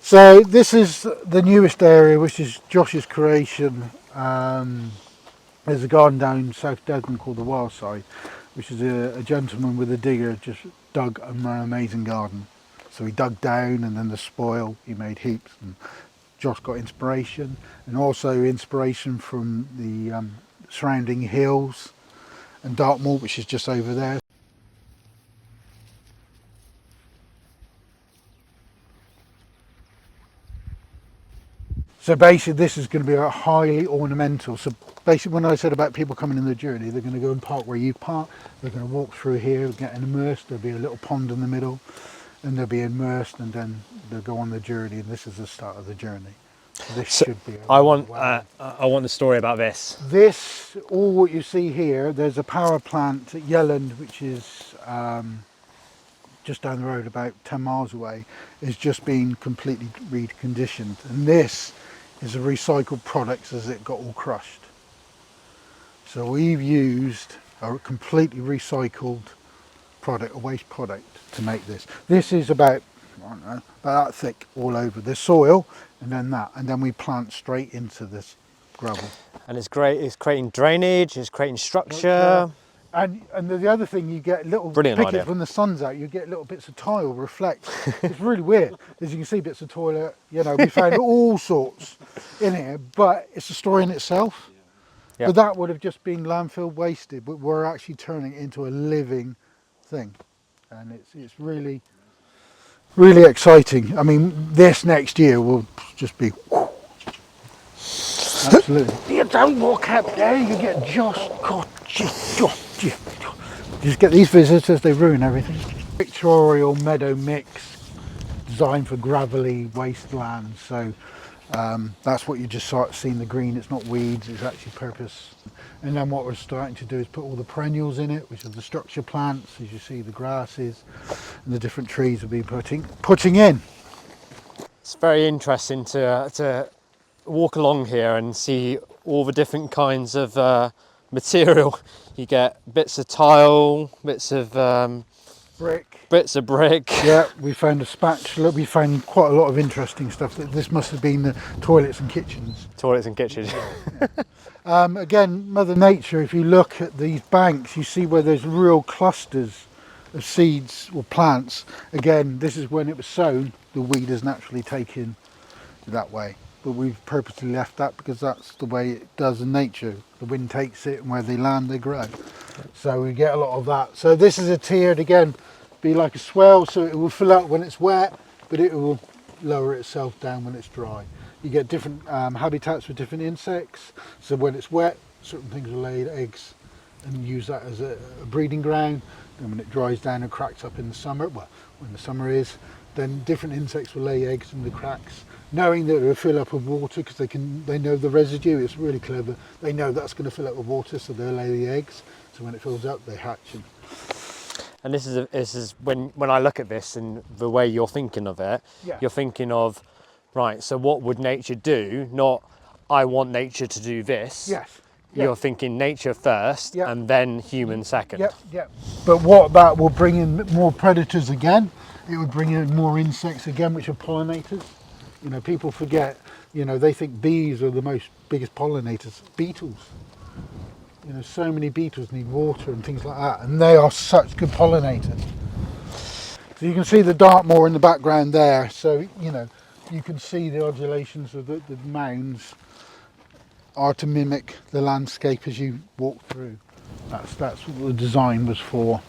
So this is the newest area, which is Josh's creation. There's a garden down South Devon called the Wild Side, which is a gentleman with a digger just dug an amazing garden. So he dug down, and then the spoil, he made heaps. And Josh got inspiration, and also inspiration from the surrounding hills and Dartmoor, which is just over there. So basically this is going to be a highly ornamental. So basically when I said about people coming in the journey, they're going to go and park where you park, they're going to walk through here, get immersed, there'll be a little pond in the middle, and they'll be immersed, and then they'll go on the journey, and this is the start of the journey. So this should be I want the story about this. This, all what you see here, there's a power plant at Yelland, which is just down the road about 10 miles away, is just been completely reconditioned, and this is a recycled products as it got all crushed. So we've used a completely recycled product, a waste product, to make this. This is about, I don't know, about that thick all over. There's soil, and then that, and then we plant straight into this gravel. And it's great. It's creating drainage. It's creating structure. And the other thing, you get little pickets when the sun's out, you get little bits of tile reflect. It's really weird. As you can see, bits of toilet, you know, we found all sorts in here, but it's a story in itself. Yeah. But that would have just been landfill wasted, but we're actually turning it into a living thing. And it's really, really exciting. I mean, this next year will just be whoo. Absolutely. You don't walk up there, you get Josh. Just get these visitors, they ruin everything. Pictorial meadow mix designed for gravelly wasteland. So that's what you just start seeing, the green. It's not weeds, it's actually purpose. And then what we're starting to do is put all the perennials in it, which are the structure plants. As you see, the grasses and the different trees will be putting in. It's very interesting to walk along here and see all the different kinds of material. You get bits of tile, bits of brick. Yeah, we found a spatula. We found quite a lot of interesting stuff. This must have been the toilets and kitchens. Toilets and kitchens. Again, Mother Nature, if you look at these banks, you see where there's real clusters of seeds or plants. Again, this is when it was sown, the weed is naturally taken that way. But we've purposely left that because that's the way it does in nature. The wind takes it, and where they land, they grow. So we get a lot of that. So this is a tiered, again, be like a swell, so it will fill out when it's wet, but it will lower itself down when it's dry. You get different habitats for different insects. So when it's wet, certain things will lay eggs and use that as a breeding ground. And when it dries down and cracks up in the summer, well, when the summer is, then different insects will lay eggs in the cracks, knowing that it will fill up with water because they know the residue. It's really clever. They know that's going to fill up with water, so they'll lay the eggs. So when it fills up, they hatch. And this is when I look at this and the way you're thinking of it, You're thinking of, right, so what would nature do? Not, I want nature to do this. Yes. You're thinking nature first, and then human second. Yep. But what that will bring in more predators again. It would bring in more insects again, which are pollinators. You know, people forget, you know, they think bees are the biggest pollinators. Beetles. You know, so many beetles need water and things like that, and they are such good pollinators. So you can see the Dartmoor in the background there. So, you know, you can see the undulations of the mounds are to mimic the landscape as you walk through. That's what the design was for.